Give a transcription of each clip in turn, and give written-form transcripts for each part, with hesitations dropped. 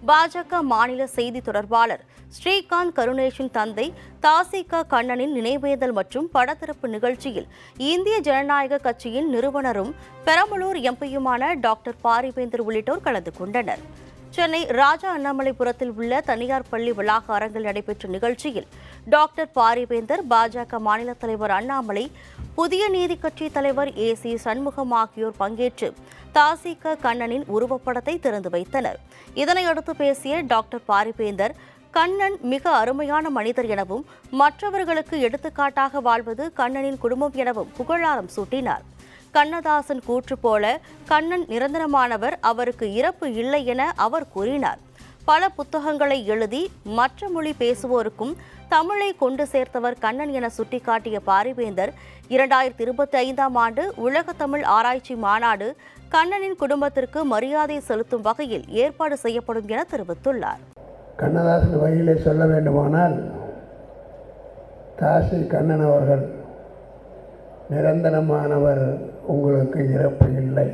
பாஜக மாநில செய்தி தொடர்பாளர் ஸ்ரீகாந்த் கருணேஷின் தந்தை தாசிகா கண்ணனின் நினைவேந்தல் மற்றும் படத்திறப்பு நிகழ்ச்சியில் இந்திய ஜனநாயக கட்சியின் நிறுவனரும் பெரம்பலூர் எம்பியுமான டாக்டர் பாரிவேந்தர் உள்ளிட்டோர் கலந்து கொண்டனர். சென்னை ராஜா அண்ணாமலைபுரத்தில் உள்ள தனியார் பள்ளி வளாக அரங்கில் நடைபெற்ற நிகழ்ச்சியில் டாக்டர் பாரிவேந்தர், பாஜக மாநில தலைவர் அண்ணாமலை, புதிய நீதி கட்சி தலைவர் ஏசி சண்முகம் ஆகியோர் பங்கேற்று தாசிகா கண்ணனின் உருவப்படத்தை திறந்து வைத்தனர். இதனையடுத்து பேசிய டாக்டர் பாரிவேந்தர், கண்ணன் மிக அருமையான மனிதர் எனவும் மற்றவர்களுக்கு எடுத்துக்காட்டாக வாழ்வது கண்ணனின் குடும்பம் எனவும் புகழாரம் சூட்டினார். கண்ணதாசன் கூற்று போல கண்ணன் நிரந்தரமானவர், அவருக்கு இறப்பு இல்லை என அவர் கூறினார். பல புத்தகங்களை எழுதி மற்ற மொழி பேசுவோருக்கும் தமிழை கொண்டு சேர்த்தவர் கண்ணன் என சுட்டிக்காட்டிய பாரிவேந்தர், 2025ஆம் ஆண்டு உலக தமிழ் ஆராய்ச்சி மாநாடு கண்ணனின் குடும்பத்திற்கு மரியாதை செலுத்தும் வகையில் ஏற்பாடு செய்யப்படும் என தெரிவித்துள்ளார். கண்ணதாசன் வகையிலே சொல்ல வேண்டுமானால், தாசி கண்ணன் அவர்கள் நிரந்தரமானவர், உங்களுக்கு இறப்பு இல்லை.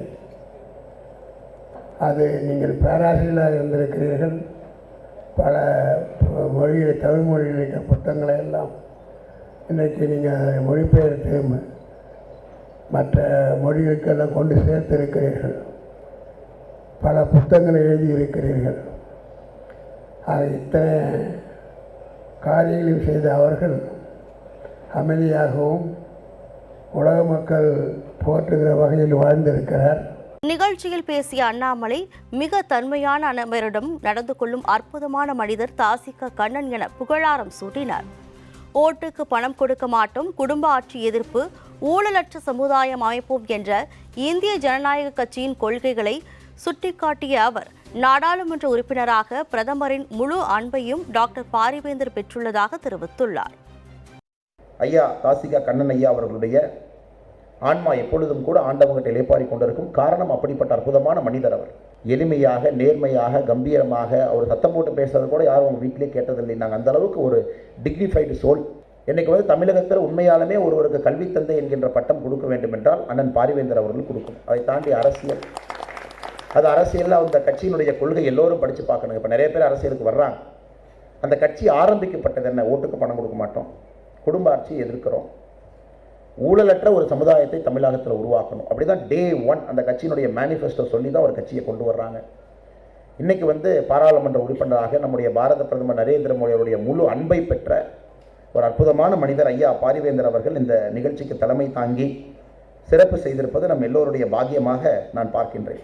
அது நீங்கள் பேராசிரியராக இருந்திருக்கிறீர்கள். பல மொழியில், தமிழ் மொழியில் இருக்கிற புத்தகங்களை எல்லாம் இன்றைக்கு நீங்கள் மொழிபெயர்த்து மற்ற மொழிகளுக்கெல்லாம் கொண்டு சேர்த்திருக்கிறீர்கள். பல புத்தகங்களை எழுதியிருக்கிறீர்கள். இத்தனை காரியங்களையும் செய்த அவர்கள் அமைதியாகவும் உலக மக்கள் போற்றுகிற வகையில் வாழ்ந்திருக்கிறார். நிகழ்ச்சியில் பேசிய அண்ணாமலை, மிக தன்மையான அனைவரிடம் நடந்து கொள்ளும் அற்புதமான மனிதர் தாசிகா கண்ணன் என புகழாரம் சூட்டினார். ஓட்டுக்கு பணம் கொடுக்க மாட்டோம், குடும்ப ஆட்சி எதிர்ப்பு, ஊழலற்ற சமுதாயம் அமைப்போம் என்ற இந்திய ஜனநாயக கட்சியின் கொள்கைகளை சுட்டிக்காட்டிய அவர், நாடாளுமன்ற உறுப்பினராக பிரதமரின் முழு அன்பையும் டாக்டர் பாரிவேந்தர் பெற்றுள்ளதாக தெரிவித்துள்ளார். ஐயா தாசிகா கண்ணன் ஐயா அவர்களுடைய ஆன்மா எப்பொழுதும் கூட ஆண்டவங்கிட்ட இளைப்பாரி கொண்டிருக்கும். காரணம், அப்படிப்பட்ட அற்புதமான மனிதர் அவர். எளிமையாக, நேர்மையாக, கம்பீரமாக, அவர் சத்தம் போட்டு பேசுறது கூட யாரும் அவங்க வீட்டிலே கேட்டதில்லை. நாங்கள் அந்த அளவுக்கு ஒரு டிக்னிஃபைடு சோல். இன்னைக்கு தமிழகத்தில் உண்மையாலுமே ஒருவருக்கு கல்வி தந்தை என்கின்ற பட்டம் கொடுக்க வேண்டும் என்றால் அண்ணன் பாரிவேந்தர் அவர்கள் கொடுக்கும். அதை தாண்டி அரசியல், அது அரசியலில் அந்த கட்சியினுடைய கொள்கை எல்லோரும் படித்து பார்க்கணும். இப்போ நிறைய பேர் அரசியலுக்கு வர்றாங்க. அந்த கட்சி ஆரம்பிக்கப்பட்டது என்ன? ஓட்டுக்கு பணம் கொடுக்க மாட்டோம், குடும்ப ஆட்சியை எதிர்க்கிறோம், ஊழலற்ற ஒரு சமுதாயத்தை தமிழகத்தில் உருவாக்கணும். அப்படி தான் டே 1 அந்த கட்சியினுடைய மேனிஃபெஸ்டோ சொல்லி தான் ஒரு கட்சியை கொண்டு வர்றாங்க. இன்றைக்கி பாராளுமன்ற உறுப்பினராக நம்முடைய பாரத பிரதமர் நரேந்திர மோடி அவருடைய முழு அன்பை பெற்ற ஒரு அற்புதமான மனிதர் ஐயா பாரிவேந்தர் அவர்கள் இந்த நிகழ்ச்சிக்கு தலைமை தாங்கி சிறப்பு செய்திருப்பது நம் எல்லோருடைய பாக்கியமாக நான் பார்க்கின்றேன்.